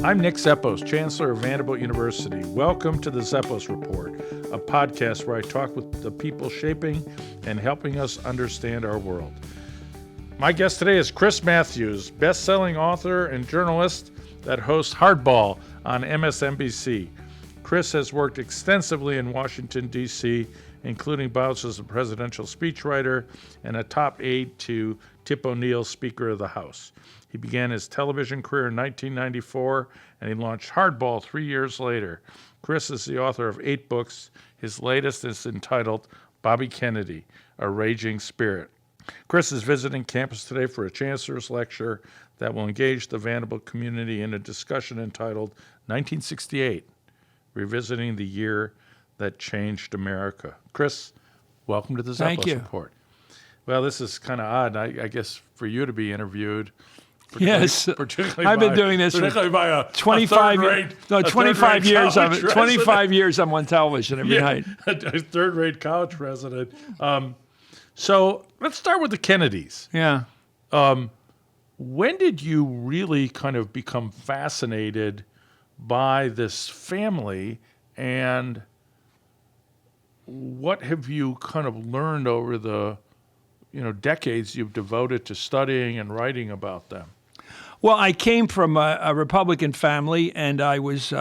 I'm Nick Zeppos, Chancellor of Vanderbilt University. Welcome to the Zeppos Report, a podcast where I talk with the people shaping and helping us understand our world. My guest today is Chris Matthews, best-selling author and journalist that hosts Hardball on MSNBC. Chris has worked extensively in Washington, D.C., including bouts as a presidential speechwriter and a top aide to Tip O'Neill, Speaker of the House. He began his television career in 1994, and he launched Hardball 3 years later. Chris is the author of 8 books. His latest is entitled Bobby Kennedy, A Raging Spirit. Chris is visiting campus today for a chancellor's lecture that will engage the Vanderbilt community in a discussion entitled 1968, Revisiting the Year That Changed America. Chris, welcome to the Zeppos Report. Well, this is kind of odd, I guess, for you to be interviewed. Yes, particularly I've been doing this for by a 25 years. 25 years I'm on television every night. A third-rate college president. So let's start with the Kennedys. Yeah. When did you really kind of become fascinated by this family, and what have you kind of learned over the decades you've devoted to studying and writing about them? Well, I came from a Republican family, and I was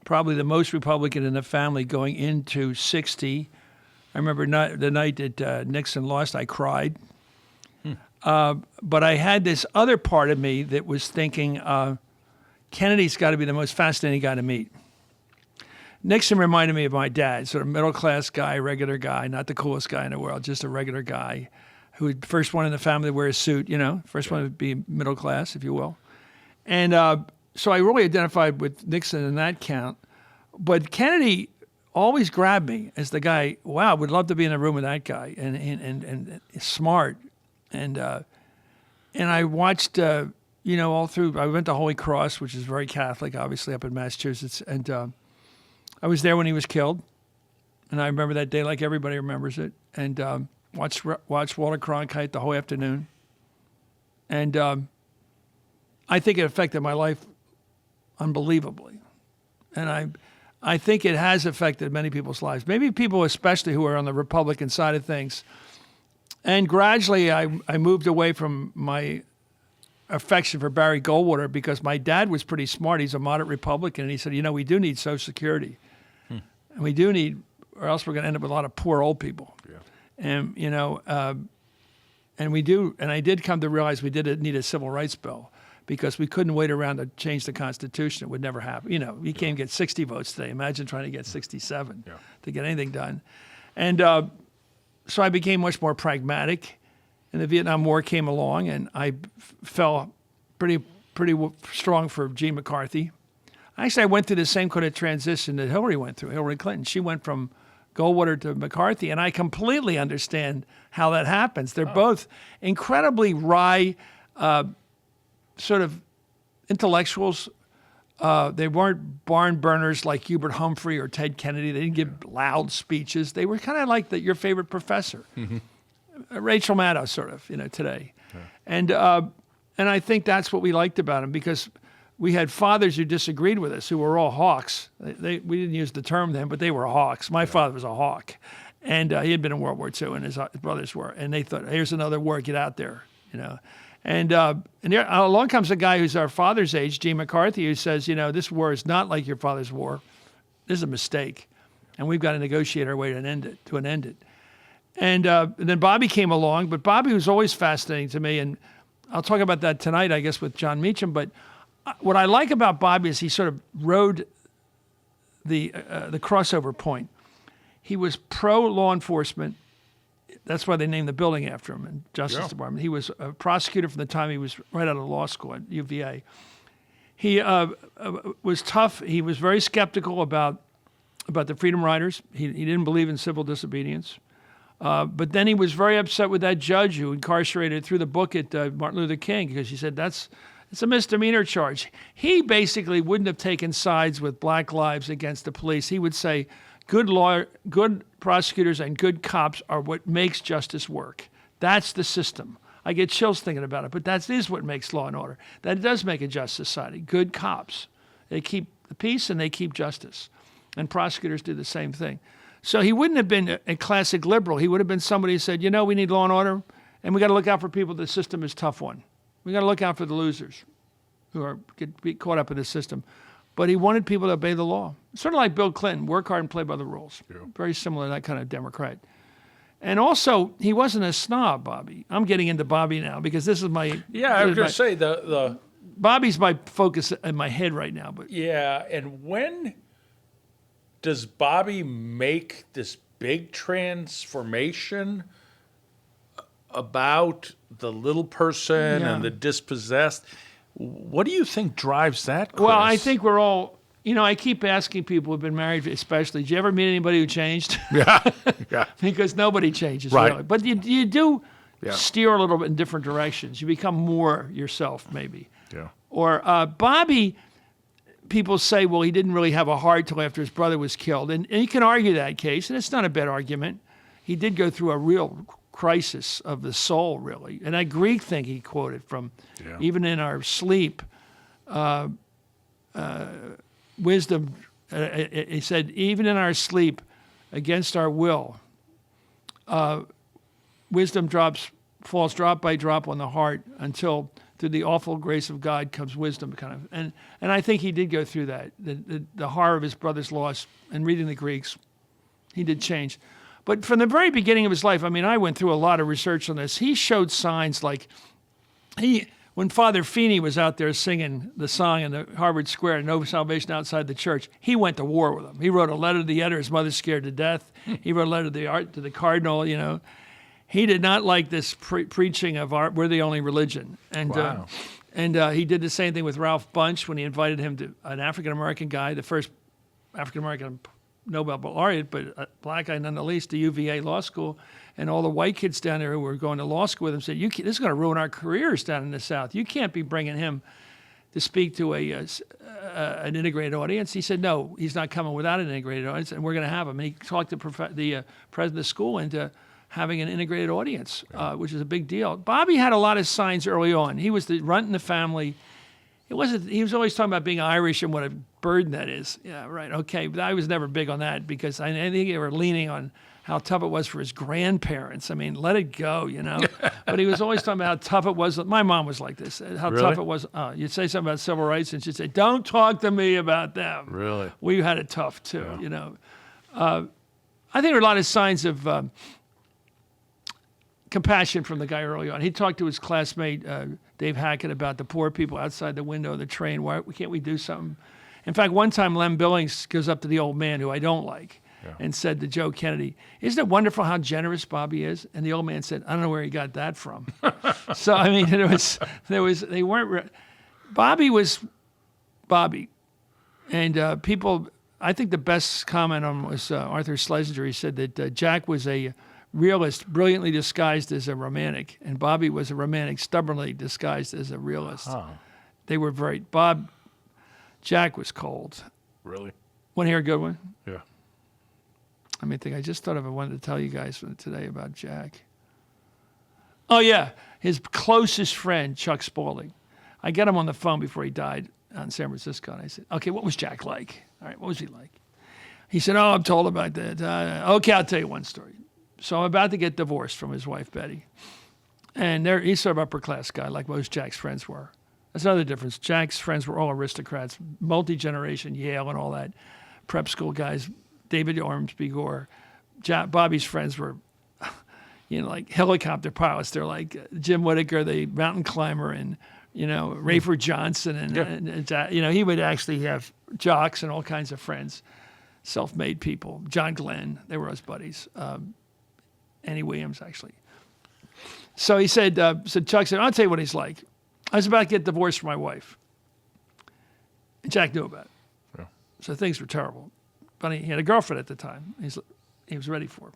probably the most Republican in the family going into 60. I remember the night that Nixon lost, I cried. But I had this other part of me that was thinking, Kennedy's got to be the most fascinating guy to meet. Nixon reminded me of my dad, sort of middle-class guy, regular guy, not the coolest guy in the world, just a regular guy who was the first one in the family to wear a suit, first one to be middle class, if you will. And so I really identified with Nixon in that count. But Kennedy always grabbed me as the guy, wow, would love to be in a room with that guy, and smart. And I watched, all through, I went to Holy Cross, which is very Catholic, obviously, up in Massachusetts. And I was there when he was killed. And I remember that day like everybody remembers it. And watched Walter Cronkite the whole afternoon. And I think it affected my life unbelievably. And I think it has affected many people's lives, maybe people especially who are on the Republican side of things. And gradually I moved away from my affection for Barry Goldwater because my dad was pretty smart. He's a moderate Republican. And he said, we do need Social Security. And we do need, or else we're going to end up with a lot of poor old people. Yeah. And, and we do, and I did come to realize we did need a civil rights bill because we couldn't wait around to change the Constitution. It would never happen. You can't get 60 votes today. Imagine trying to get 67 to get anything done. And so I became much more pragmatic, and the Vietnam War came along, and I fell pretty strong for Gene McCarthy. Actually, I went through the same kind of transition that Hillary went through, Hillary Clinton. She went from Goldwater to McCarthy, and I completely understand how that happens. They're both incredibly wry, sort of intellectuals. They weren't barn burners like Hubert Humphrey or Ted Kennedy. They didn't give loud speeches. They were kind of like your favorite professor, Rachel Maddow, sort of, today. Yeah. And I think that's what we liked about him because we had fathers who disagreed with us, who were all hawks. We didn't use the term then, but they were hawks. My father was a hawk, and he had been in World War II, and his brothers were. And they thought, here's another war, get out there, And there, along comes a guy who's our father's age, Gene McCarthy, who says, this war is not like your father's war. This is a mistake, and we've got to negotiate our way to end it. And then Bobby came along, but Bobby was always fascinating to me, and I'll talk about that tonight, I guess, with John Meacham. But what I like about Bobby is he sort of rode the crossover point. He was pro-law enforcement. That's why they named the building after him in Justice Department. He was a prosecutor from the time he was right out of law school at UVA. He was tough. He was very skeptical about the Freedom Riders. He didn't believe in civil disobedience. But then he was very upset with that judge who incarcerated through the book at Martin Luther King because he said it's a misdemeanor charge. He basically wouldn't have taken sides with black lives against the police. He would say good prosecutors and good cops are what makes justice work. That's the system. I get chills thinking about it, but that is what makes law and order. That does make a just society. Good cops. They keep the peace and they keep justice. And prosecutors do the same thing. So he wouldn't have been a classic liberal. He would have been somebody who said, we need law and order, and we got to look out for people. The system is a tough one. We got to look out for the losers who get caught up in the system. But he wanted people to obey the law. Sort of like Bill Clinton, work hard and play by the rules. Yeah. Very similar to that kind of Democrat. And also, he wasn't a snob, Bobby. I'm getting into Bobby now because this is my... Yeah, I was going to say the... Bobby's my focus in my head right now. But yeah, and when does Bobby make this big transformation about the little person and the dispossessed? What do you think drives that, Chris? Well, I think we're all... I keep asking people who've been married, especially, did you ever meet anybody who changed? Yeah. Because nobody changes, right. Really. But you do steer a little bit in different directions. You become more yourself, maybe. Yeah. Or Bobby, people say, well, he didn't really have a heart till after his brother was killed. And you can argue that case, and it's not a bad argument. He did go through a real crisis of the soul, really. And that Greek thing he quoted from, even in our sleep, wisdom, he said, even in our sleep, against our will, wisdom falls drop by drop on the heart until through the awful grace of God comes wisdom, kind of. And I think he did go through that, the horror of his brother's loss, and reading the Greeks, he did change. But from the very beginning of his life, I went through a lot of research on this. He showed signs like when Father Feeney was out there singing the song in the Harvard Square, No Salvation Outside the Church, he went to war with him. He wrote a letter to the editor, his mother's scared to death. He wrote a letter to the cardinal, He did not like this preaching of we're the only religion. And wow. He did the same thing with Ralph Bunche when he invited him to an African-American guy, the first African-American Nobel laureate, but a black guy nonetheless, to UVA Law School. And all the white kids down there who were going to law school with him said, this is going to ruin our careers down in the South. You can't be bringing him to speak to an integrated audience. He said, no, he's not coming without an integrated audience, and we're going to have him. And he talked to the president of the school into having an integrated audience, which is a big deal. Bobby had a lot of signs early on. He was the runt in the family. He was always talking about being Irish and what a burden that is. Yeah, right, okay. But I was never big on that because I think they were leaning on how tough it was for his grandparents. Let it go, But he was always talking about how tough it was. My mom was like this, how really? tough it was. You'd say something about civil rights and she'd say, don't talk to me about them. Really? We had it tough too, I think there were a lot of signs of compassion from the guy early on. He talked to his classmate, Dave Hackett, about the poor people outside the window of the train. Why can't we do something? In fact, one time Lem Billings goes up to the old man, who I don't like, and said to Joe Kennedy, isn't it wonderful how generous Bobby is? And the old man said, I don't know where he got that from. So, they weren't, Bobby was Bobby. And people, I think the best comment on was Arthur Schlesinger. He said that Jack was a realist, brilliantly disguised as a romantic, and Bobby was a romantic, stubbornly disguised as a realist. Huh. They were Jack was cold. Really? Want to hear a good one? Yeah. I just thought of it. I wanted to tell you guys today about Jack. Oh, yeah. His closest friend, Chuck Spaulding. I got him on the phone before he died in San Francisco, and I said, okay, what was Jack like? All right, what was he like? He said, I'm told about that. Okay, I'll tell you one story. So I'm about to get divorced from his wife, Betty. And he's sort of upper-class guy, like most Jack's friends were. That's another difference. Jack's friends were all aristocrats, multi-generation, Yale and all that, prep school guys, David Ormsby Gore. Bobby's friends were, like helicopter pilots. They're like Jim Whittaker, the mountain climber, and, Rayford Johnson. And he would actually have jocks and all kinds of friends, self-made people. John Glenn, they were his buddies. Annie Williams, actually. So he said, Chuck said, I'll tell you what he's like. I was about to get divorced from my wife. And Jack knew about it. Yeah. So things were terrible. But he had a girlfriend at the time. He was ready for it,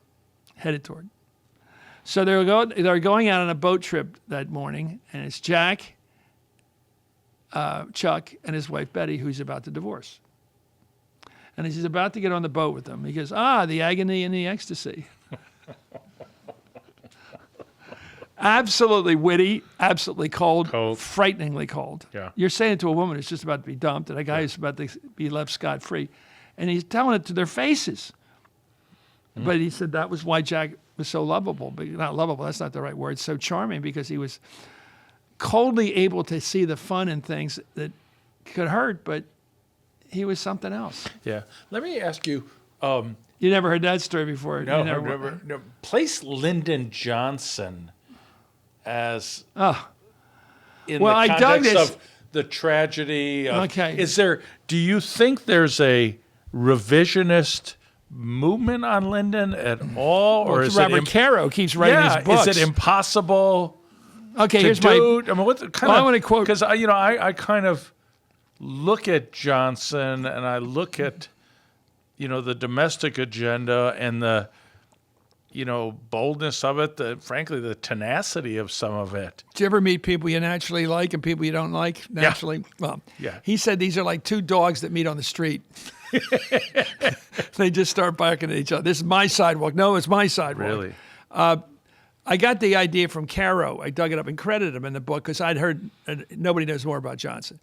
headed toward. So they're going out on a boat trip that morning, and it's Jack, Chuck, and his wife, Betty, who he's about to divorce. And as he's about to get on the boat with them, he goes, the agony and the ecstasy. Absolutely witty, absolutely cold, Cold. frighteningly cold. Yeah. You're saying it to a woman who's just about to be dumped and a guy who's about to be left scot-free. And he's telling it to their faces. But he said that was why Jack was so lovable. But not lovable, that's not the right word. So charming, because he was coldly able to see the fun in things that could hurt, but he was something else. Yeah. Let me ask you. You never heard that story before? No, You no. Place Lyndon Johnson as in Well, the I dug context this. of the tragedy. Okay. Do you think there's a revisionist movement on Lyndon at all, or is Robert Caro keeps writing his books. Is it impossible? Okay, to here's do? I mean, what kind I want to quote because I kind of look at Johnson and I look at the domestic agenda and the boldness of it, frankly the tenacity of some of it. Do you ever meet people you naturally like and people you don't like naturally? Well, he said these are like two dogs that meet on the street. They just start barking at each other. This is my sidewalk. No, it's my sidewalk. Really? I got the idea from Caro. I dug it up and credited him in the book because I'd heard nobody knows more about Johnson.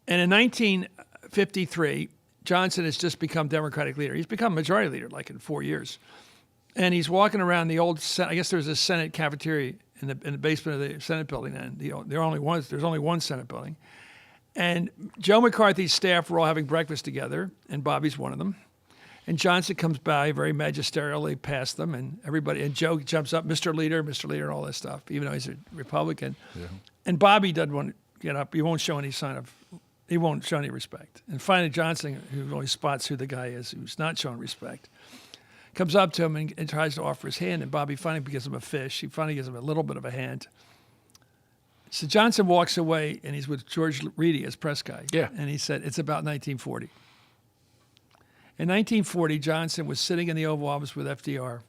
And in 1953, Johnson has just become Democratic leader. He's become majority leader like in 4 years. And he's walking around the old Senate. I guess there was a Senate cafeteria in the basement of the Senate building then. There's only one Senate building. And Joe McCarthy's staff were all having breakfast together, and Bobby's one of them. And Johnson comes by very magisterially past them, and Joe jumps up, Mr. Leader, and all this stuff, even though he's a Republican. Yeah. And Bobby doesn't want to get up. He won't show any respect. And finally, Johnson, who only spots who the guy is who's not showing respect, comes up to him and tries to offer his hand, and Bobby finally gives him a fish. He finally gives him a little bit of a hand. So Johnson walks away, and he's with George Reedy as press guy. Yeah. And he said, it's about 1940. In 1940, Johnson was sitting in the Oval Office with FDR.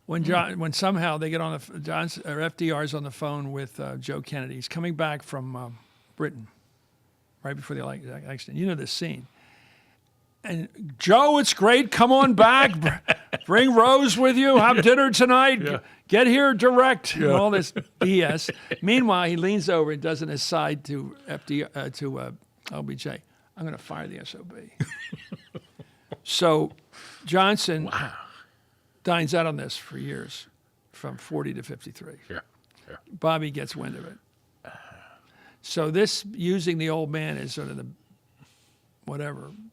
When somehow they get on FDR's on the phone with Joe Kennedy. He's coming back from Britain right before the accident. You know this scene. And Joe, it's great. Come on back. Bring Rose with you. Have dinner tonight. Yeah. Get here direct. Yeah. And all this BS. Meanwhile, he leans over and does an aside to LBJ. I'm going to fire the SOB. So Johnson dines out on this for years, from 40 to 53. Yeah. Bobby gets wind of it. So this using the old man as sort of the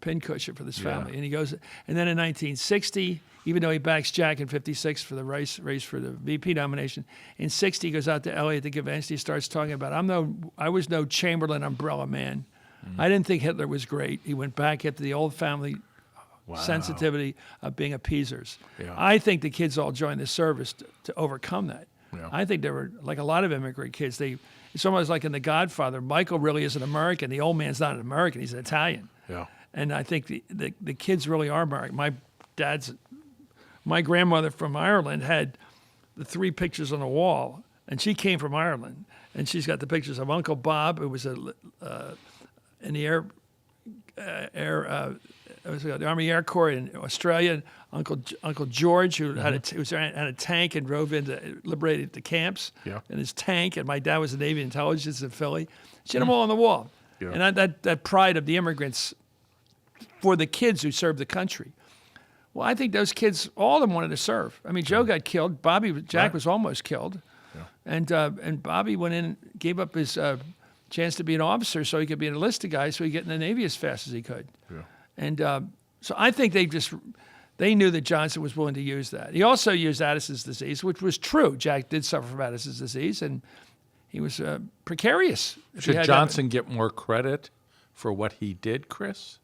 pincushion for this family. And he goes, and then in 1960, even though he backs Jack in 56 for the race for the VP nomination, in 60 he goes out to LA at the convention. He starts talking about, I was no Chamberlain umbrella man. I didn't think Hitler was great. He went back into the old family sensitivity of being appeasers. Yeah. I think the kids all joined the service to overcome that. Yeah. I think there were, like a lot of immigrant kids, it's almost like in The Godfather, Michael really is an American. The old man's not an American, he's an Italian. Yeah. And I think the kids really are American. My grandmother from Ireland had the 3 pictures on the wall, and she came from Ireland. And she's got the pictures of Uncle Bob, who was in the the Army Air Corps in Australia. Uncle George, who had a tank and liberated the camps in his tank. And my dad was in Navy intelligence in Philly. She had them all on the wall. Yeah. And that pride of the immigrants for the kids who served the country. Well, I think those kids, all of them wanted to serve. I mean, Joe got killed. Jack was almost killed. Yeah. And Bobby went in, gave up his chance to be an officer so he could be an enlisted guy, so he could get in the Navy as fast as he could. Yeah. And so I think they knew that Johnson was willing to use that. He also used Addison's disease, which was true. Jack did suffer from Addison's disease, and he was precarious. Should Johnson get more credit for what he did, Chris?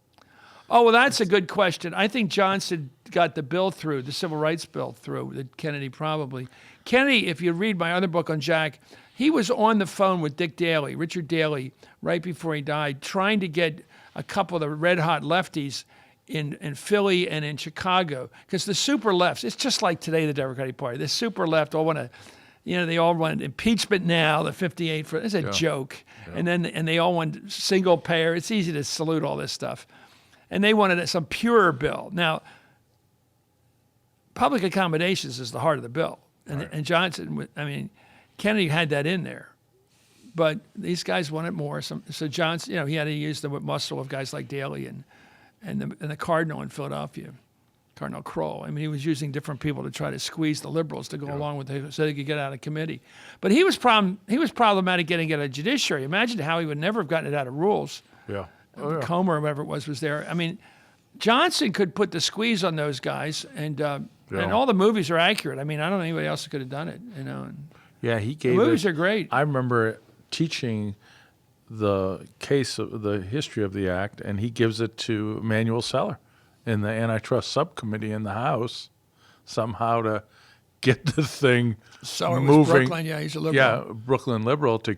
Oh, well, that's a good question. I think Johnson got the bill through, the civil rights bill through, that Kennedy probably. Kennedy, if you read my other book on Jack, he was on the phone with Richard Daley, right before he died, trying to get a couple of the red-hot lefties in Philly and in Chicago. Because the super lefts, it's just like today, the Democratic Party. The super left all want to, they all want impeachment now, the 58 for, it's a joke. Yeah. And they all want single payer. It's easy to salute all this stuff. And they wanted some purer bill. Now, public accommodations is the heart of the bill. And Johnson, I mean, Kennedy had that in there. But these guys wanted more. So Johnson, he had to use the muscle of guys like Daley and the Cardinal in Philadelphia, Cardinal Kroll. I mean, he was using different people to try to squeeze the liberals to go along with it so they could get out of committee. But he was problematic getting it out of judiciary. Imagine how he would never have gotten it out of rules. Yeah. Comer or whoever it was there. I mean, Johnson could put the squeeze on those guys, and all the movies are accurate. I mean, I don't know anybody else who could have done it. Yeah, he gave the movies are great. I remember teaching the case of the history of the act, and he gives it to Emanuel Seller in the antitrust subcommittee in the House somehow to get the thing Seller moving. Was Brooklyn, yeah, he's a liberal. Yeah, Brooklyn liberal to.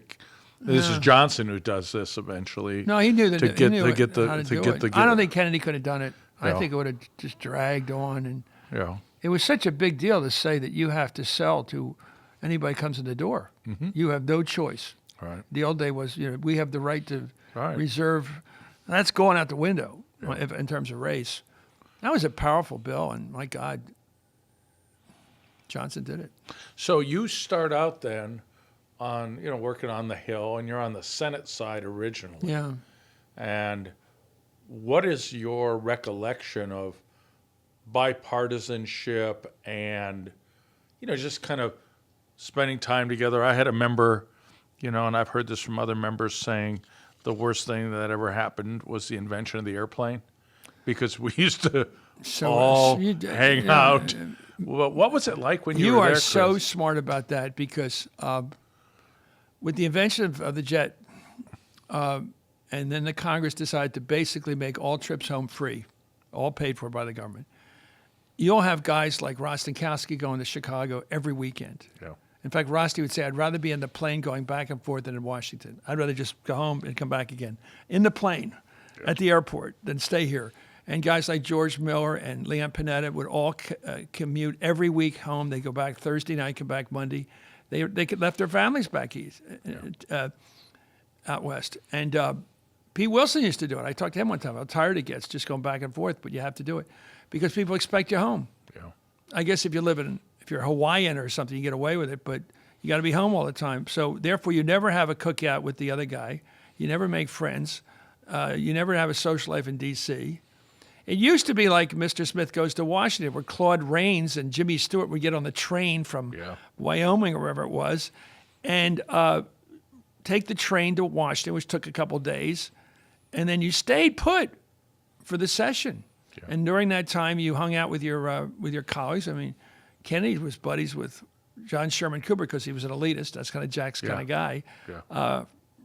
This is Johnson who does this eventually. No, he knew how to get the. I don't think Kennedy could have done it. I think it would have just dragged on, and it was such a big deal to say that you have to sell to anybody comes in the door. Mm-hmm. You have no choice. Right. The old day was, we have the right to reserve. That's going out the window in terms of race. That was a powerful bill, and my God, Johnson did it. So you start out then on, working on the Hill, and you're on the Senate side originally. Yeah. And what is your recollection of bipartisanship and, just kind of spending time together? I had a member, and I've heard this from other members saying the worst thing that ever happened was the invention of the airplane, because we used to hang out. What was it like when you were there, Chris? You are so smart about that, because with the invention of the jet, and then the Congress decided to basically make all trips home free, all paid for by the government. You'll have guys like Rostenkowski going to Chicago every weekend. Yeah. In fact, Rusty would say, I'd rather be in the plane going back and forth than in Washington. I'd rather just go home and come back again. In the plane, at the airport, than stay here. And guys like George Miller and Leon Panetta would all commute every week home. They go back Thursday night, come back Monday. They left their families back east, out west. And Pete Wilson used to do it. I talked to him one time. How tired it gets just going back and forth, but you have to do it because people expect you home. Yeah. I guess if you're Hawaiian or something, you get away with it, but you got to be home all the time. So therefore, you never have a cookout with the other guy. You never make friends. You never have a social life in D.C. It used to be like Mr. Smith Goes to Washington, where Claude Rains and Jimmy Stewart would get on the train from Wyoming or wherever it was, and take the train to Washington, which took a couple days, and then you stayed put for the session. Yeah. And during that time, you hung out with your colleagues. I mean, Kennedy was buddies with John Sherman Cooper because he was an elitist. That's kind of Jack's kind of guy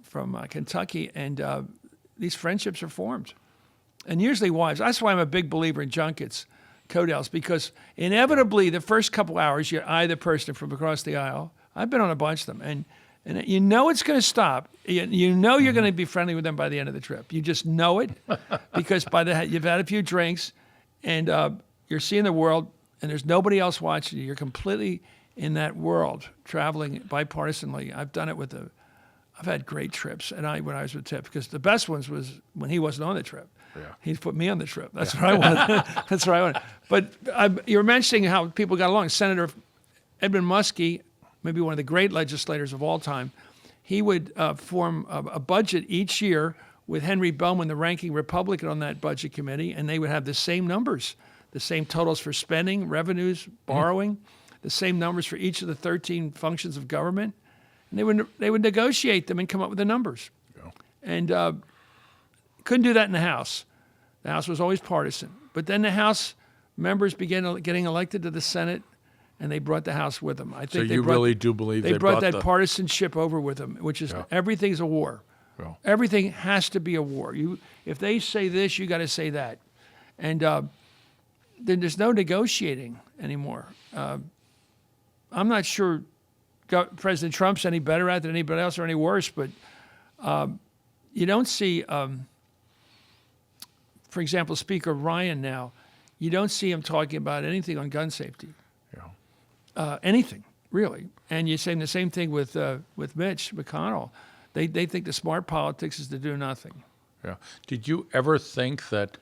from Kentucky. And these friendships are formed. And usually wives. That's why I'm a big believer in junkets, Codels, because inevitably the first couple hours you eye the person from across the aisle. I've been on a bunch of them. And you know it's going to stop. You know you're going to be friendly with them by the end of the trip. You just know it because you've had a few drinks and you're seeing the world and there's nobody else watching you. You're completely in that world, traveling bipartisanly. I've done it I've had great trips when I was with Tip, because the best ones was when he wasn't on the trip. Yeah. He'd put me on the trip. That's what I wanted. That's what I wanted. But you were mentioning how people got along. Senator Edmund Muskie, maybe one of the great legislators of all time, he would form a budget each year with Henry Bellman, the ranking Republican on that budget committee, and they would have the same numbers, the same totals for spending, revenues, borrowing, the same numbers for each of the 13 functions of government. And they would negotiate them and come up with the numbers. Yeah. And couldn't do that in the House. The House was always partisan. But then the House members began getting elected to the Senate, and they brought the House with them. I think so you really do believe they brought that partisanship over with them, which is everything's a war. Yeah. Everything has to be a war. If they say this, you got to say that. And then there's no negotiating anymore. I'm not sure President Trump's any better at it than anybody else or any worse, but you don't see, for example, Speaker Ryan now, you don't see him talking about anything on gun safety. Yeah. Anything, really. And you're saying the same thing with Mitch McConnell. They think the smart politics is to do nothing. Yeah. Did you ever think that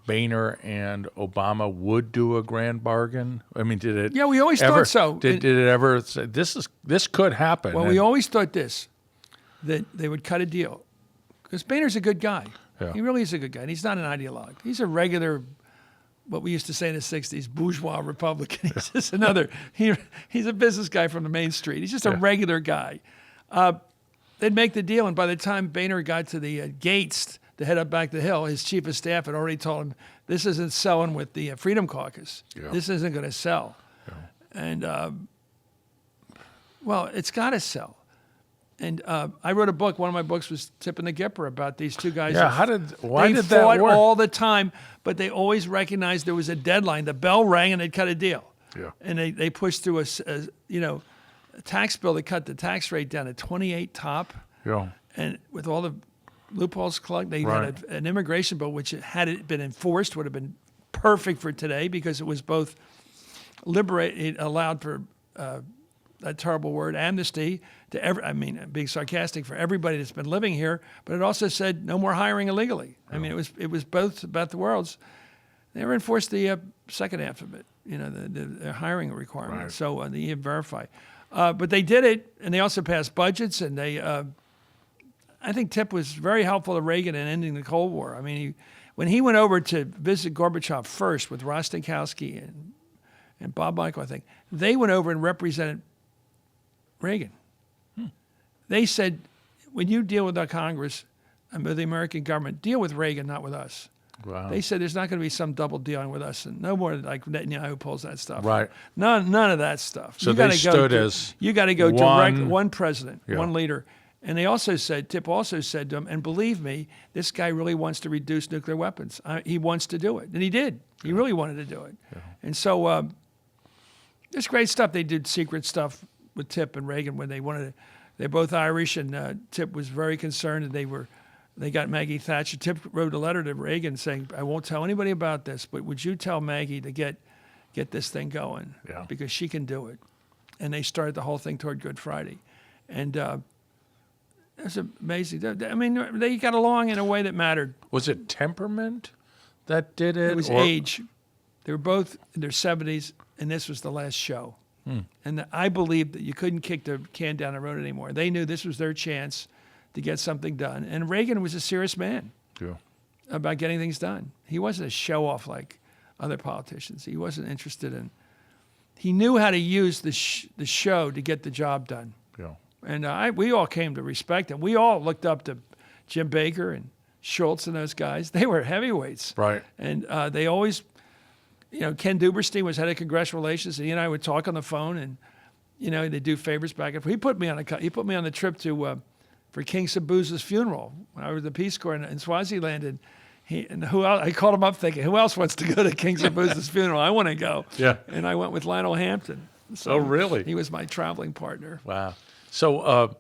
Boehner and Obama would do a grand bargain? I mean, did it? Yeah, we always thought so. Did it ever say this could happen? Well, we always thought that they would cut a deal, because Boehner's a good guy. Yeah. He really is a good guy, and he's not an ideologue. He's a regular, what we used to say in the '60s, bourgeois Republican. He's just another. He's a business guy from the main street. He's just a regular guy. They'd make the deal, and by the time Boehner got to the gates to head up back the hill, his chief of staff had already told him, this isn't selling with the Freedom Caucus. Yeah. This isn't going to sell. Yeah. And, well, it's got to sell. And I wrote a book. One of my books was Tip and the Gipper about these two guys. Yeah, why did that fought work? all the time, but they always recognized there was a deadline. The bell rang and they'd cut a deal. Yeah. And they pushed through a tax bill that cut the tax rate down to 28 top. Yeah. And with all the loopholes plugged, they had an immigration bill which, had it been enforced, would have been perfect for today, because it was both it allowed for that terrible word, amnesty, to being sarcastic, for everybody that's been living here, but it also said no more hiring illegally. I mean, it was both about the worlds. They never enforced the second half of it, the hiring requirement. Right. So the verify. But they did it, and they also passed budgets, and they. I think Tip was very helpful to Reagan in ending the Cold War. I mean, when he went over to visit Gorbachev first with Rostenkowski and Bob Michael, I think, they went over and represented Reagan. They said, when you deal with the Congress and with the American government, deal with Reagan, not with us. Wow. They said there's not going to be some double dealing with us, and no more like Netanyahu pulls that stuff. Right. None of that stuff. So they stood as you got to go one- direct, one president, Yeah. one leader. And they also said, Tip also said to him, and believe me, this guy really wants to reduce nuclear weapons. He wants to do it. And he did. He really wanted to do it. Yeah. And so there's great stuff. They did secret stuff with Tip and Reagan when they wanted to. They're both Irish, and Tip was very concerned that they got Maggie Thatcher. Tip wrote a letter to Reagan saying, I won't tell anybody about this, but would you tell Maggie to get this thing going? Yeah. Because she can do it. And they started the whole thing toward Good Friday. And that's amazing. I mean, they got along in a way that mattered. Was it temperament that did it? It was age. They were both in their 70s, and this was the last show. And I believed that you couldn't kick the can down the road anymore. They knew this was their chance to get something done. And Reagan was a serious man about getting things done. He wasn't a show-off like other politicians. He wasn't interested in... He knew how to use the show to get the job done. Yeah. And we all came to respect him. We all looked up to Jim Baker and Schultz and those guys. They were heavyweights. Right. And they always... Ken Duberstein was head of congressional relations, and he and I would talk on the phone, and they'd do favors back and forth. He put me on the trip to for King Sabusa's funeral when I was at the Peace Corps in Swaziland, and who else, I called him up thinking, who else wants to go to King Sabusa's funeral? I want to go. Yeah. And I went with Lionel Hampton. So Oh, really? He was my traveling partner. Wow. So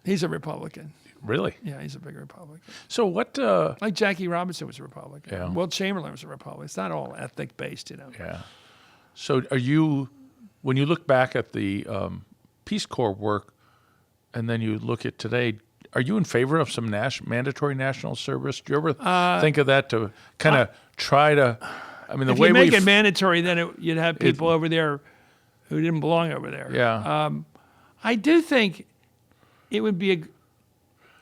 He's a Republican. really? Yeah, he's a big Republican. So what? Like Jackie Robinson was a Republican. Yeah. Will Chamberlain was a Republican. It's not all ethnic based, Yeah. So are you, when you look back at the Peace Corps work, and then you look at today, are you in favor of some mandatory national service? Do you ever think of that to kind of try to? I mean, the if way you make we it mandatory, then you'd have people over there who didn't belong over there. Yeah. I do think it would be a.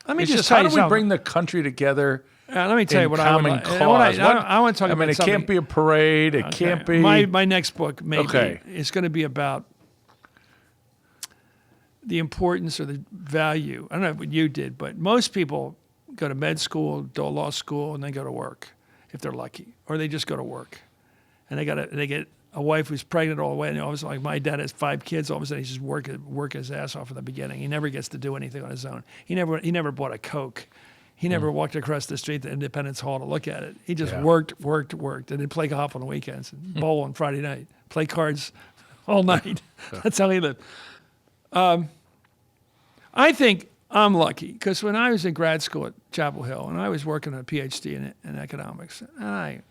Let me It's just just tell how you do we something. bring the country together? Let me tell you what I would common like. cause. I want to talk I about mean, it something. can't be a parade. It can't be. My next book, maybe, Okay. is going to be about the importance or the value. I don't know what you did, but most people go to med school, do a law school, and then go to work if they're lucky, or they just go to work, and they get a wife who's pregnant all the way, and all of a sudden, like my dad has 5 kids. All of a sudden, he's just work his ass off in the beginning. He never gets to do anything on his own. He never bought a Coke. He never walked across the street to Independence Hall to look at it. He just worked, and then play golf on the weekends, and bowl on Friday night, play cards all night. That's how he lived. I think I'm lucky because when I was in grad school at Chapel Hill, and I was working on a PhD in economics, and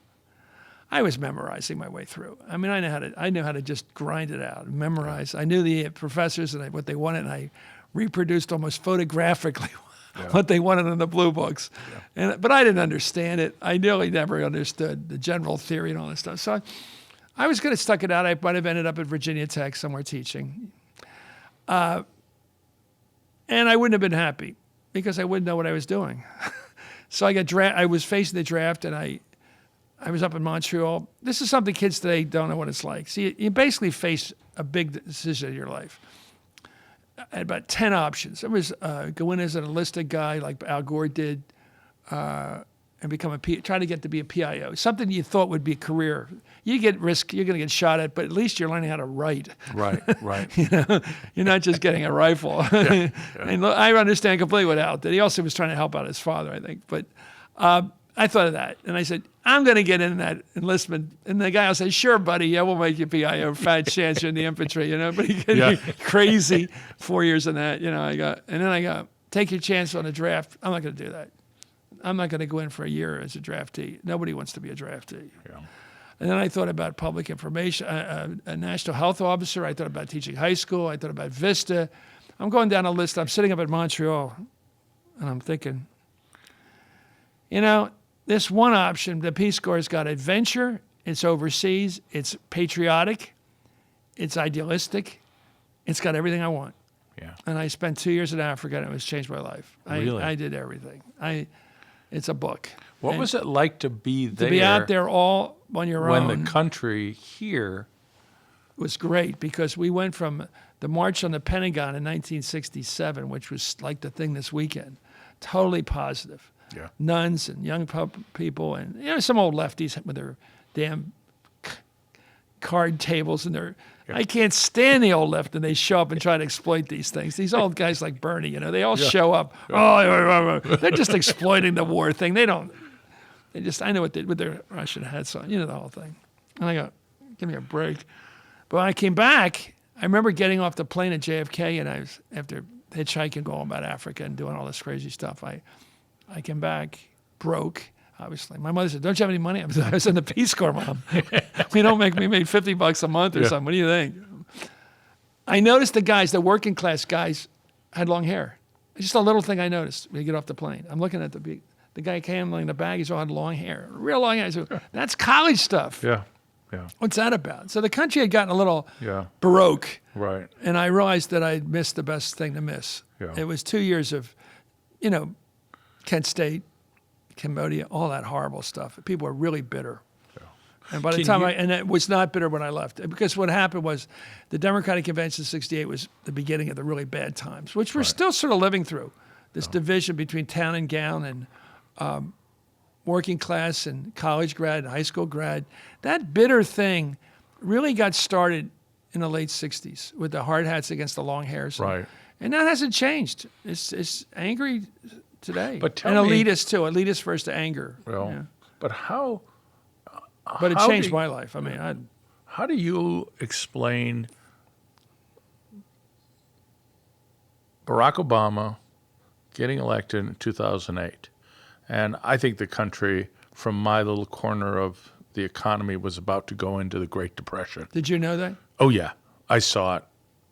I was memorizing my way through. I mean, I knew how to just grind it out, memorize. I knew the professors and what they wanted, and I reproduced almost photographically what they wanted in the blue books. But I didn't understand it. I nearly never understood the general theory and all this stuff. So I was going to stuck it out. I might have ended up at Virginia Tech somewhere teaching. And I wouldn't have been happy because I wouldn't know what I was doing. So I was facing the draft, and I was up in Montreal. This is something kids today don't know what it's like. See, you basically face a big decision in your life. I had about 10 options. It was go in as an enlisted guy like Al Gore did, and try to get to be a PIO, something you thought would be a career. You get risk, you're going to get shot at, but at least you're learning how to write. Right. You're not just getting a rifle. Yeah. And I understand completely what Al did. He also was trying to help out his father, I think. But I thought of that, and I said, I'm going to get in that enlistment. And the guy will say, sure, buddy, yeah, we'll make you PIO, fat chance you're in the infantry, But he get me crazy 4 years in that, and then I got, take your chance on a draft. I'm not going to do that. I'm not going to go in for a year as a draftee. Nobody wants to be a draftee. Yeah. And then I thought about public information, a national health officer. I thought about teaching high school. I thought about Vista. I'm going down a list. I'm sitting up at Montreal, and I'm thinking, this one option, the Peace Corps' got adventure. It's overseas. It's patriotic. It's idealistic. It's got everything I want. Yeah. And I spent 2 years in Africa, and it was changed my life. Really? I did everything. It's a book. What was it like to be there? To be out there all on your own. When the country here was great, because we went from the March on the Pentagon in 1967, which was like the thing this weekend, totally positive. Yeah. Nuns and young people and some old lefties with their damn card tables and their. I can't stand the old left, and they show up and try to exploit these things. These old guys like Bernie, they all show up. Oh, they're just exploiting the war thing. They don't. They just. I know what they with their Russian hats on. The whole thing. And I go, give me a break. But when I came back, I remember getting off the plane at JFK, and I was after hitchhiking, going about Africa and doing all this crazy stuff. I came back broke. Obviously, my mother said, "Don't you have any money?" I was in the Peace Corps, Mom. We made $50 a month or something. What do you think? I noticed the working class guys, had long hair. It's just a little thing I noticed when you get off the plane. I'm looking at the guy handling the baggage, all had long hair, real long hair. I said, that's college stuff. Yeah. What's that about? So the country had gotten a little baroque. Right. And I realized that I'd missed the best thing to miss. Yeah. It was 2 years of, Kent State, Cambodia, all that horrible stuff. People were really bitter. Yeah. And by the time and it was not bitter when I left. Because what happened was the Democratic Convention in 68 was the beginning of the really bad times, which we're still sort of living through. This division between town and gown and working class and college grad and high school grad. That bitter thing really got started in the late 60s with the hard hats against the long hairs. Right. And that hasn't changed. It's angry today. But and elitist too. Elitist first to anger. Well, but how? But it changed my life. I mean, how do you explain Barack Obama getting elected in 2008? And I think the country, from my little corner of the economy, was about to go into the Great Depression. Did you know that? Oh, yeah. I saw it.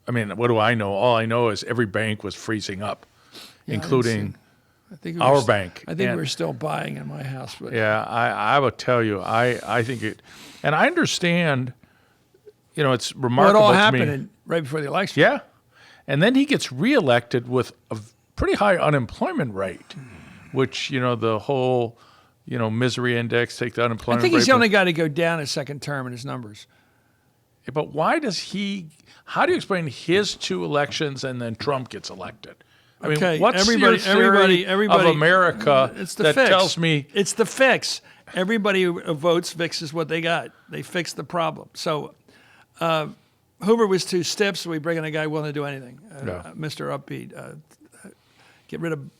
I mean, what do I know? All I know is every bank was freezing up, including our bank. I think we're still buying in my house. But. Yeah, I will tell you, I think it, and I understand, it's remarkable well, it all to happened me. Right before the election. Yeah. And then he gets reelected with a pretty high unemployment rate, which, the whole, misery index, take the unemployment rate. I think he's the only guy to go down a second term in his numbers. But why how do you explain his two elections and then Trump gets elected? I mean, what's your theory of America that tells me? It's the fix. Everybody who votes fixes what they got. They fix the problem. So Hoover was too stiff, so we bring in a guy willing to do anything. Mr. Upbeat.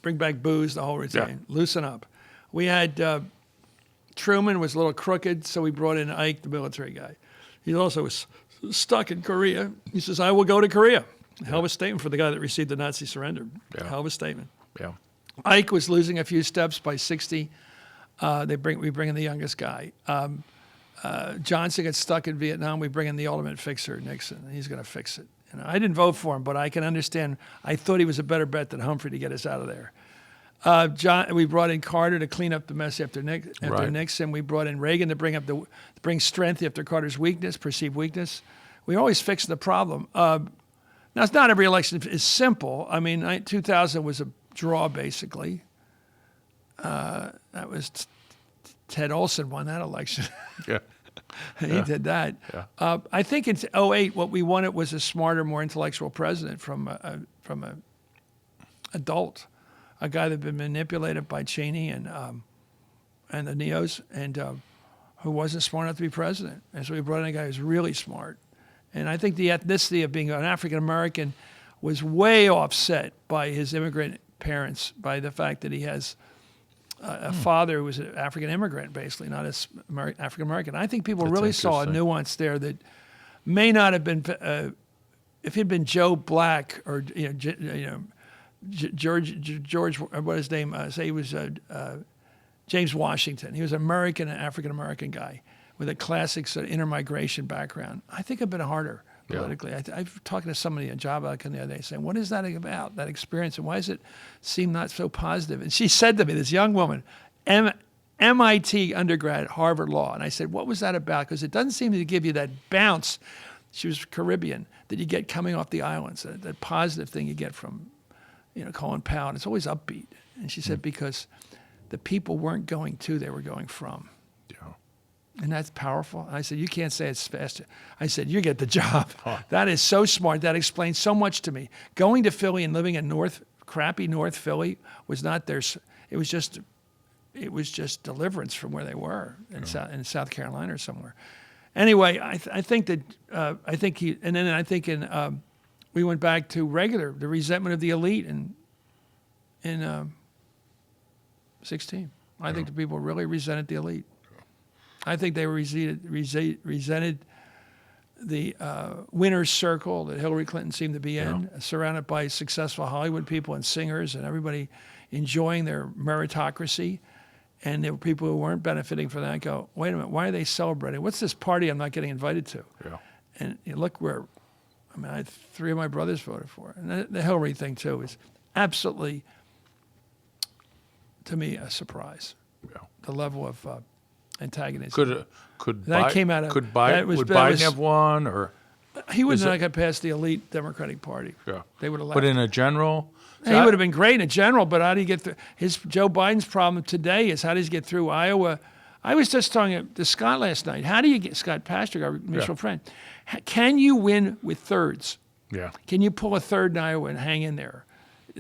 Bring back booze, the whole routine. Yeah. Loosen up. We had Truman was a little crooked, so we brought in Ike, the military guy. He also was stuck in Korea. He says, I will go to Korea. Hell of a statement for the guy that received the Nazi surrender. Yeah. Hell of a statement. Yeah. Ike was losing a few steps by 60. We bring in the youngest guy. Johnson gets stuck in Vietnam. We bring in the ultimate fixer, Nixon. He's going to fix it. I didn't vote for him, but I can understand. I thought he was a better bet than Humphrey to get us out of there. We brought in Carter to clean up the mess after Right. Nixon. We brought in Reagan to bring strength after Carter's perceived weakness. We always fixed the problem. Now, it's not every election is simple. I mean, 2000 was a draw, basically. That was Ted Olson won that election. Yeah. He did that. Yeah. I think in 2008, what we wanted was a smarter, more intellectual president from a adult, a guy that had been manipulated by Cheney and the Neos, and who wasn't smart enough to be president. And so we brought in a guy who's really smart. And I think the ethnicity of being an African American was way offset by his immigrant parents, by the fact that he has a father who was an African immigrant, basically, not as African American. I think people really saw a nuance there that may not have been, if he'd been Joe Black or George, what his name? Say he was James Washington. He was an African American guy with a classic sort of intermigration background. I think it'd been harder politically. Yeah. I was talking to somebody at Job Outcome the other day saying, what is that about, that experience, and why does it seem not so positive? And she said to me, this young woman, MIT undergrad, Harvard Law. And I said, what was that about? Because it doesn't seem to give you that bounce, she was Caribbean, that you get coming off the islands, that positive thing you get from Colin Powell. And it's always upbeat. And she said, because the people weren't going to, they were going from. Yeah. And that's powerful. And I said, you can't say it's faster. I said, you get the job. Huh. That is so smart. That explains so much to me. Going to Philly and living in crappy North Philly was not theirs. It was just deliverance from where they were in South Carolina or somewhere. Anyway, I think we went back to the resentment of the elite in 16. I think the people really resented the elite. I think they resented the winner's circle that Hillary Clinton seemed to be in, surrounded by successful Hollywood people and singers and everybody enjoying their meritocracy. And there were people who weren't benefiting from that go, wait a minute, why are they celebrating? What's this party I'm not getting invited to? Yeah. And you look I had 3 of my brothers voted for it. And the Hillary thing, too, is absolutely, to me, a surprise. Yeah. The level of antagonism. Would Biden have won, or he would not have passed the elite Democratic Party? Yeah, they would have left. But in a general, he would have been great in a general. But how do you get through? Joe Biden's problem today is how does he get through Iowa? I was just talking to Scott last night. How do you get Scott Pastrick, our mutual friend? Can you win with thirds? Yeah. Can you pull a third in Iowa and hang in there?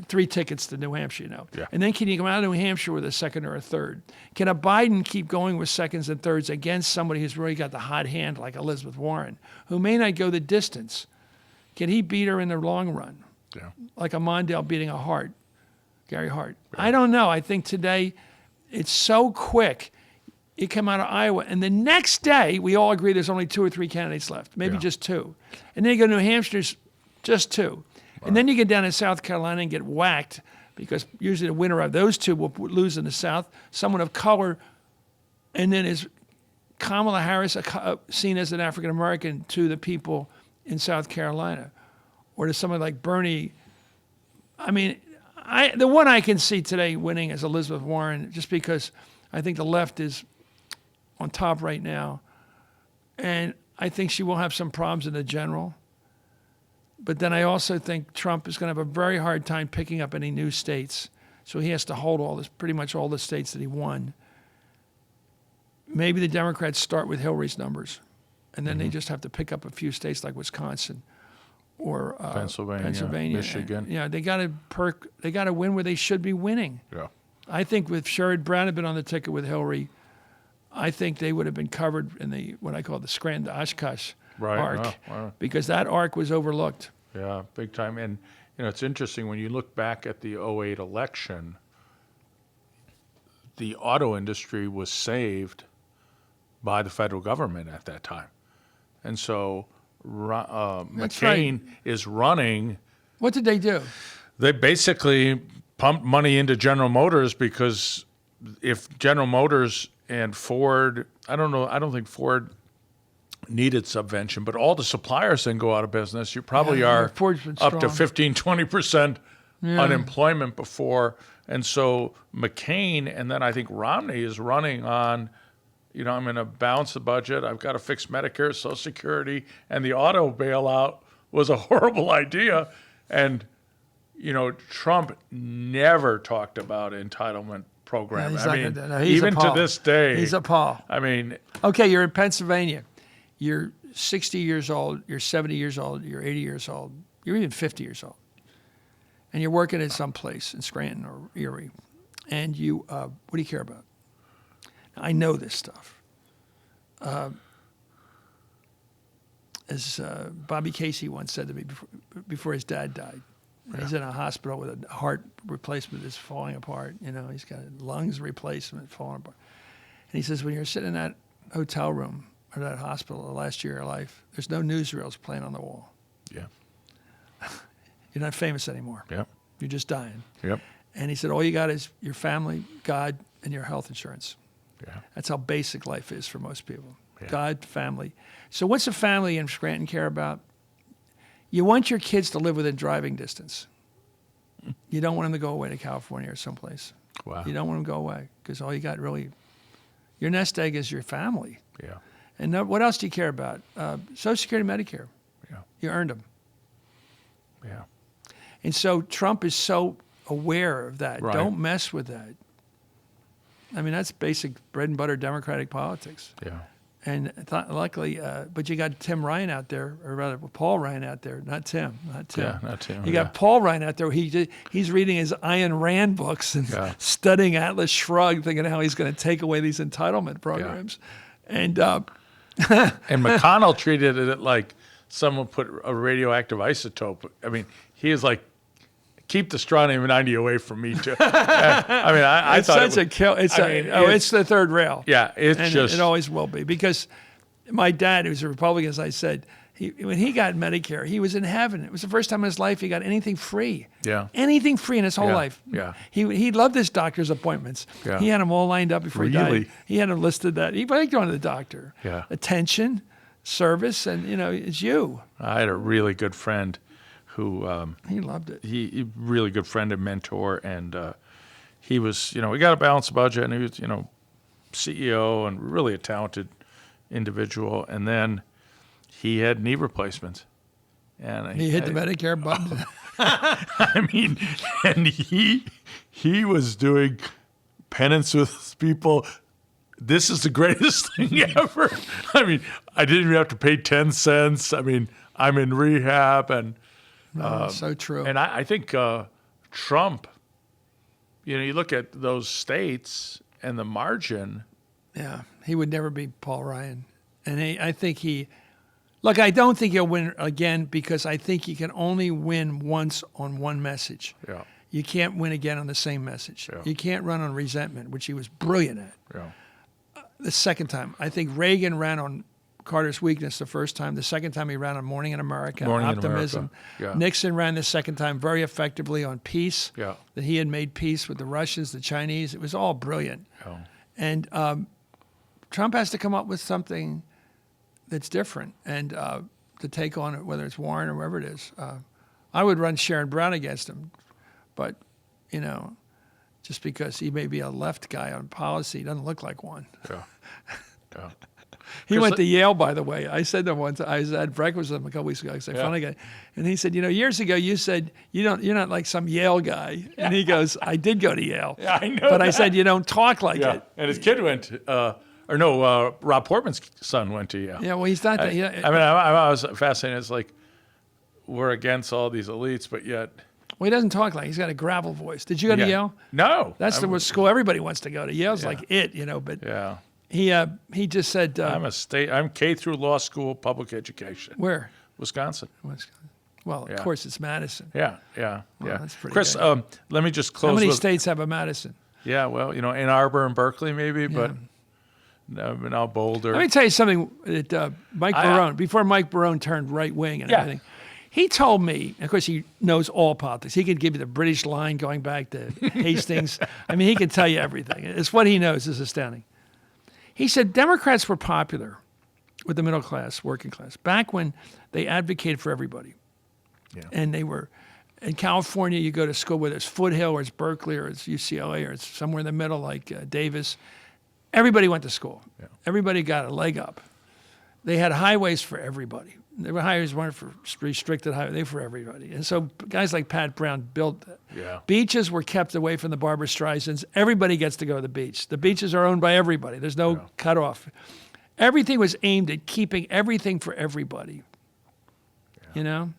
3 tickets to New Hampshire, Yeah. And then can you come out of New Hampshire with a second or a third? Can a Biden keep going with seconds and thirds against somebody who's really got the hot hand like Elizabeth Warren, who may not go the distance? Can he beat her in the long run? Yeah. Like a Mondale beating a Gary Hart. Yeah. I don't know. I think today it's so quick. You come out of Iowa, and the next day we all agree there's only 2 or 3 candidates left, maybe just 2. And then you go to New Hampshire, there's just 2. And then you get down to South Carolina and get whacked because usually the winner of those 2 will lose in the South, someone of color, and then is Kamala Harris seen as an African American to the people in South Carolina, or to someone like Bernie. I mean, the one I can see today winning is Elizabeth Warren, just because I think the left is on top right now, and I think she will have some problems in the general. But then I also think Trump is going to have a very hard time picking up any new states. So he has to hold pretty much all the states that he won. Maybe the Democrats start with Hillary's numbers, and then they just have to pick up a few states like Wisconsin or Pennsylvania, Michigan. They got to win where they should be winning. Yeah. I think if Sherrod Brown had been on the ticket with Hillary, I think they would have been covered in what I call the Scranton-Oshkosh arc, because that arc was overlooked. Yeah, big time. And it's interesting when you look back at the 2008 election, the auto industry was saved by the federal government at that time. And so McCain is running. What did they do? They basically pumped money into General Motors, because if General Motors and Ford, I don't think Ford needed subvention, but all the suppliers then go out of business. You probably are up to 15-20% unemployment before. And so McCain, and then I think Romney is running on, I'm going to balance the budget. I've got to fix Medicare, Social Security, and the auto bailout was a horrible idea. And, Trump never talked about entitlement program. Even to this day. He's a Paul. Okay, you're in Pennsylvania. You're 60 years old, you're 70 years old, you're 80 years old, you're even 50 years old. And you're working at some place in Scranton or Erie. And you, what do you care about? I know this stuff. As Bobby Casey once said to me before his dad died, he's in a hospital with a heart replacement that's falling apart. He's got a lungs replacement falling apart. And he says, when you're sitting in that hotel room or that hospital the last year of your life, there's no newsreels playing on the wall. Yeah. You're not famous anymore. Yep. You're just dying. Yep. And he said, all you got is your family, God, and your health insurance. Yeah. That's how basic life is for most people. Yeah. God, family. So what's a family in Scranton care about? You want your kids to live within driving distance. You don't want them to go away to California or someplace. Wow. You don't want them to go away because all you got really, your nest egg is your family. Yeah. And what else do you care about? Social Security, Medicare. Yeah. You earned them. Yeah. And so Trump is so aware of that. Right. Don't mess with that. That's basic bread and butter Democratic politics. Yeah. And luckily, but you got Tim Ryan out there, or rather Paul Ryan out there, not Tim. Yeah, not Tim. You got Paul Ryan out there. He's reading his Ayn Rand books and studying Atlas Shrugged, thinking how he's going to take away these entitlement programs. Yeah. And McConnell treated it like someone put a radioactive isotope. He is like, keep the strontium 90 away from me too. I it's thought such a kill. It's the third rail. Yeah, it always will be, because my dad, who's a Republican, as I said, when he got Medicare, he was in heaven. It was the first time in his life he got anything free. Yeah, anything free in his whole life. Yeah, he loved his doctor's appointments. Yeah. He had them all lined up before he died. He had them listed that he liked going to the doctor. Yeah, attention, service, and it's you. I had a really good friend who he loved it. He really good friend and mentor, and he was, we got a balanced budget, and he was, CEO and really a talented individual. And then he had knee replacements, and he hit the Medicare button. And he was doing penance with people. This is the greatest thing ever. I didn't even have to pay 10 cents. I'm in rehab, and so true. And I think Trump, you look at those states and the margin. Yeah, he would never be Paul Ryan. And I think I don't think he'll win again, because I think he can only win once on one message. Yeah. You can't win again on the same message. Yeah. You can't run on resentment, which he was brilliant at. Yeah. The second time, I think Reagan ran on Carter's weakness the first time. The second time he ran on Morning in America, optimism. Yeah. Nixon ran the second time very effectively on peace. Yeah. That he had made peace with the Russians, the Chinese. It was all brilliant. Yeah. And Trump has to come up with something that's different and to take on it, whether it's Warren or whoever it is. I would run Sharon Brown against him, but just because he may be a left guy on policy, he doesn't look like one. Yeah. Yeah. He went to Yale, by the way. I said to him once, I was at breakfast with him a couple weeks ago. I said, funny guy. And he said, years ago you said you're not like some Yale guy. And he goes, I did go to Yale. Yeah, I know. But I said, you don't talk like it. And his kid went Rob Portman's son went to Yale. Yeah, well, he's not. I was fascinated. It's like, we're against all these elites, but yet. Well, he doesn't talk like, he's got a gravel voice. Did you go to Yale? No. That's the school everybody wants to go to. Yale's like it, but. Yeah. He just said. I'm K through law school, public education. Where? Wisconsin. Well, of course, it's Madison. Yeah. Well, that's pretty Chris, good. let me just close. How many states have a Madison? Yeah, well, Ann Arbor and Berkeley maybe, but now Boulder. Let me tell you something that Mike Barone, before Mike Barone turned right wing and everything, he told me, of course he knows all politics. He could give you the British line going back to Hastings. He can tell you everything. It's what he knows is astounding. He said Democrats were popular with the middle class, working class, back when they advocated for everybody. Yeah. And they were in California, you go to school, whether it's Foothill or it's Berkeley or it's UCLA or it's somewhere in the middle like Davis. Everybody went to school. Yeah. Everybody got a leg up. They had highways for everybody. Their highways weren't for restricted highways, they were for everybody. And so guys like Pat Brown built that. Yeah. Beaches were kept away from the Barbra Streisands. Everybody gets to go to the beach. The beaches are owned by everybody. There's no cutoff. Everything was aimed at keeping everything for everybody. Yeah. You know?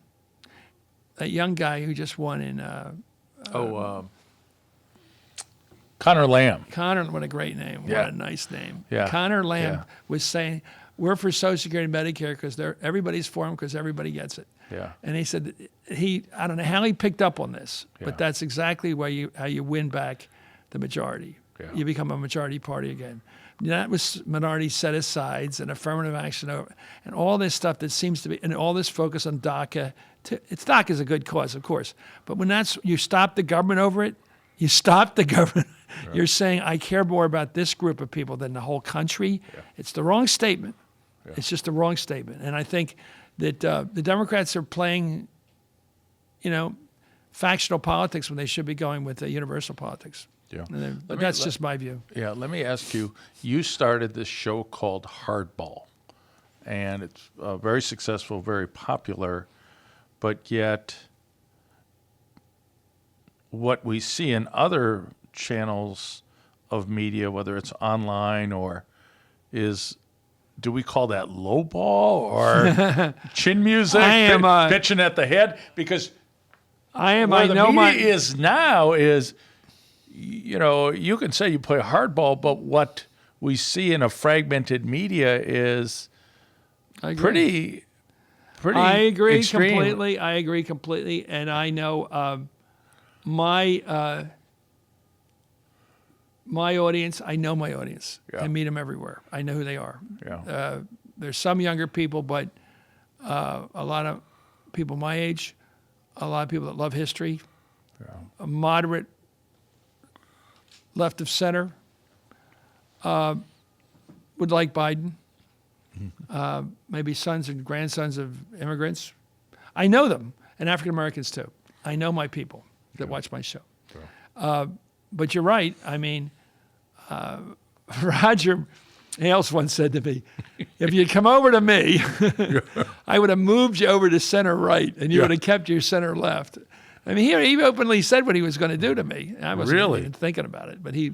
That young guy who just won in... Connor Lamb. Connor, what a great name. Yeah. What a nice name. Yeah. Connor Lamb was saying, we're for Social Security and Medicare because everybody's for them because everybody gets it. Yeah. And he said, I don't know how he picked up on this, Yeah. but that's exactly how you win back the majority. Yeah. You become a majority party again. That was minority set-asides and affirmative action and all this stuff that seems to be, and all this focus on DACA. DACA is a good cause, of course, but when you stop the government over it, you stop the government. Right. You're saying, I care more about this group of people than the whole country. Yeah. It's the wrong statement. Yeah. It's just the wrong statement. And I think that the Democrats are playing, factional politics when they should be going with universal politics. Yeah. But that's just my view. Yeah, let me ask you, you started this show called Hardball, and it's very successful, very popular, but yet what we see in other channels of media, whether it's online or do we call that low ball or chin music, pitching at the head? Because the media is now is, you can say you play hardball, but what we see in a fragmented media is pretty I agree extreme. completely. I agree completely. And I know my audience, I know my audience. Yeah. I meet them everywhere. I know who they are. Yeah. There's some younger people, but a lot of people my age, a lot of people that love history, a moderate left of center, would like Biden, maybe sons and grandsons of immigrants. I know them, and African Americans too. I know my people that watch my show. But you're right. I mean, Roger Ailes once said to me, if you'd come over to me, I would have moved you over to center right, and you would have kept your center left. I mean, he openly said what he was going to do to me. I wasn't even thinking about it, but he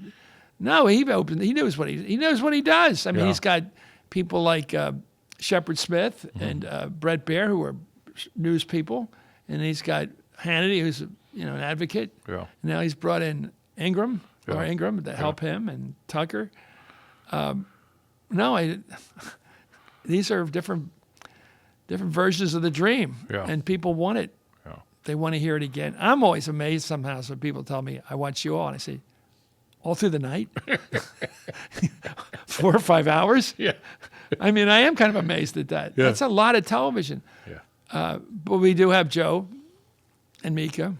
knows what he does. I mean, he's got people like Shepard Smith and Brett Baer, who are news people, and he's got Hannity, who's an advocate. Yeah. And now he's brought in Ingram to help him, and Tucker. These are different versions of the dream, and people want it. Yeah. They want to hear it again. I'm always amazed sometimes when people tell me, I watch you all, and I say, all through the night? 4 or 5 hours? Yeah. I mean, I am kind of amazed at that. Yeah. That's a lot of television. Yeah. But we do have Joe and Mika,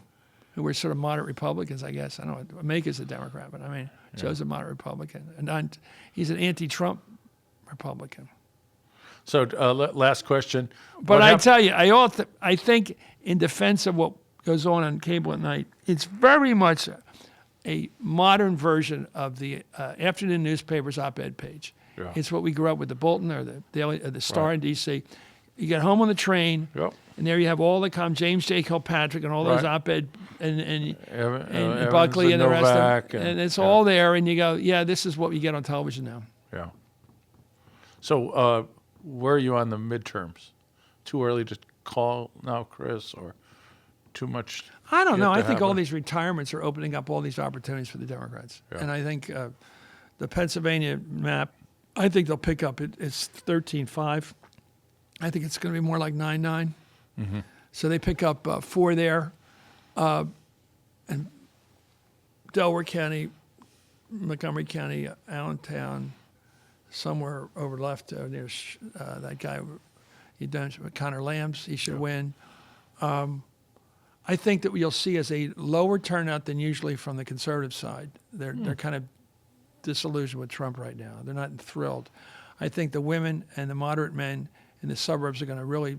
who were sort of moderate Republicans, I guess. I don't know. Mika's a Democrat, but I mean, Joe's a moderate Republican. And he's an anti-Trump Republican. So last question. But I tell you, I think in defense of what goes on cable at night, it's very much a modern version of the afternoon newspaper's op-ed page. Yeah. It's what we grew up with, the Bulletin or the Daily, the Star in D.C. You get home on the train, and there you have all the James J. Kilpatrick and all those op-ed and Buckley and the rest of them. And it's all there, and you go, this is what we get on television now. Yeah. So where are you on the midterms? Too early to call now, Chris, or too much? I don't know. I think all these retirements are opening up all these opportunities for the Democrats. Yeah. And I think the Pennsylvania map, I think they'll pick up. It's 13-5. I think it's going to be more like 9-9. Mm-hmm. So they pick up 4 there. And Delaware County, Montgomery County, Allentown, somewhere over left near that guy, Connor Lambs, he should win. I think that what you'll see is a lower turnout than usually from the conservative side. They're kind of disillusioned with Trump right now. They're not thrilled. I think the women and the moderate men in the suburbs are going to really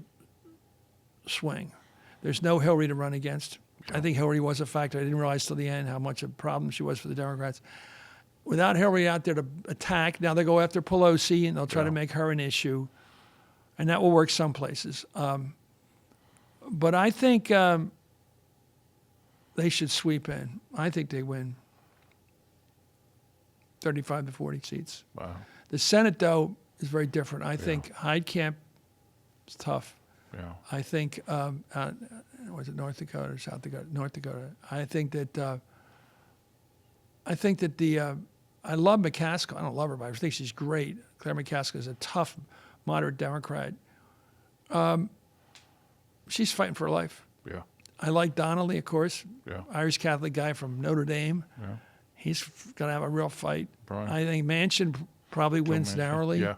swing. There's no Hillary to run against. I think Hillary was a factor. I didn't realize till the end how much of a problem she was for the Democrats. Without Hillary out there to attack, now they go after Pelosi and they'll try to make her an issue, and that will work some places. But I think they should sweep in. I think they win 35 to 40 seats. Wow. The Senate, though, is very different. I think Heidkamp is tough. Yeah. I think, was it North Dakota or South Dakota? North Dakota. I think that I love McCaskill. I don't love her, but I think she's great. Claire McCaskill is a tough, moderate Democrat. She's fighting for her life. Yeah. I like Donnelly, of course. Yeah. Irish Catholic guy from Notre Dame. Yeah. He's going to have a real fight. Right. I think Manchin probably wins narrowly. Yeah.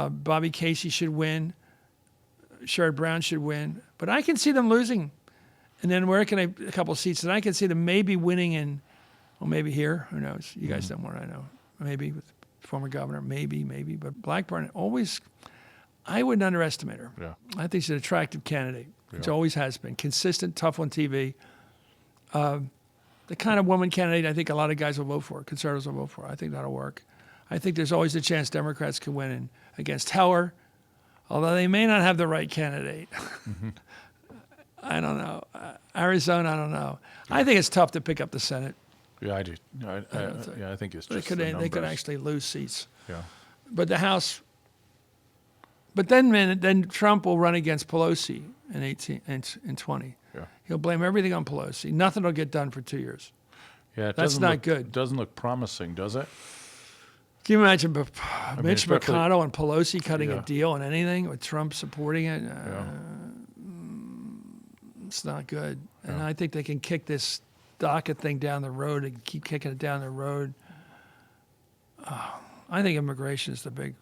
Bobby Casey should win. Sherrod Brown should win. But I can see them losing. And then a couple of seats. And I can see them maybe winning in, well, maybe here. Who knows? You guys don't want to know. Maybe with former governor. Maybe. But Blackburn always, I wouldn't underestimate her. Yeah. I think she's an attractive candidate, which always has been. Consistent, tough on TV. The kind of woman candidate I think a lot of guys will vote for, conservatives will vote for. I think that'll work. I think there's always a chance Democrats can win against Heller, although they may not have the right candidate. I don't know. Arizona, I don't know. I think it's tough to pick up the Senate. Yeah, I do. I think it's just They could actually lose seats. Yeah. But the House. But then Trump will run against Pelosi in 20. Yeah. He'll blame everything on Pelosi. Nothing will get done for 2 years. Yeah, That's not good. Doesn't look promising, does it? Can you imagine Mitch McConnell and Pelosi cutting a Yeah. deal on anything with Trump supporting it? Yeah. It's not good. And I think they can kick this docket thing down the road and keep kicking it down the road. I think immigration is the big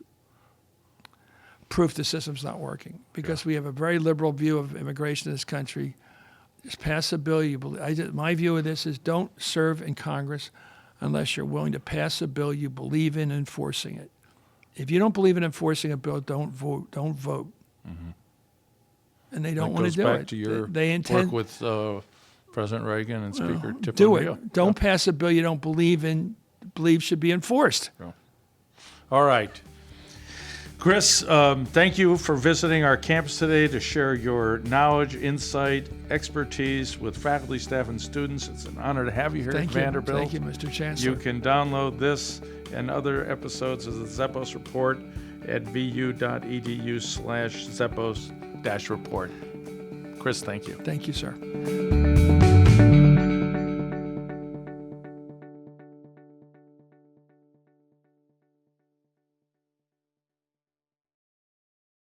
proof the system's not working because we have a very liberal view of immigration in this country. Just pass a bill you believe. My view of this is don't serve in Congress unless you're willing to pass a bill you believe in enforcing it. If you don't believe in enforcing a bill, don't vote. Mm-hmm. And they don't want to do it. Goes back to your work with President Reagan and Speaker Tip do O'Neill. it. Don't pass a bill you don't believe should be enforced. Yeah. All right. Chris, thank you for visiting our campus today to share your knowledge, insight, expertise with faculty, staff, and students. It's an honor to have you here at Vanderbilt. Thank you, Mr. Chancellor. You can download this and other episodes of the Zeppos Report at vu.edu/Zeppos-report. Chris, thank you. Thank you, sir.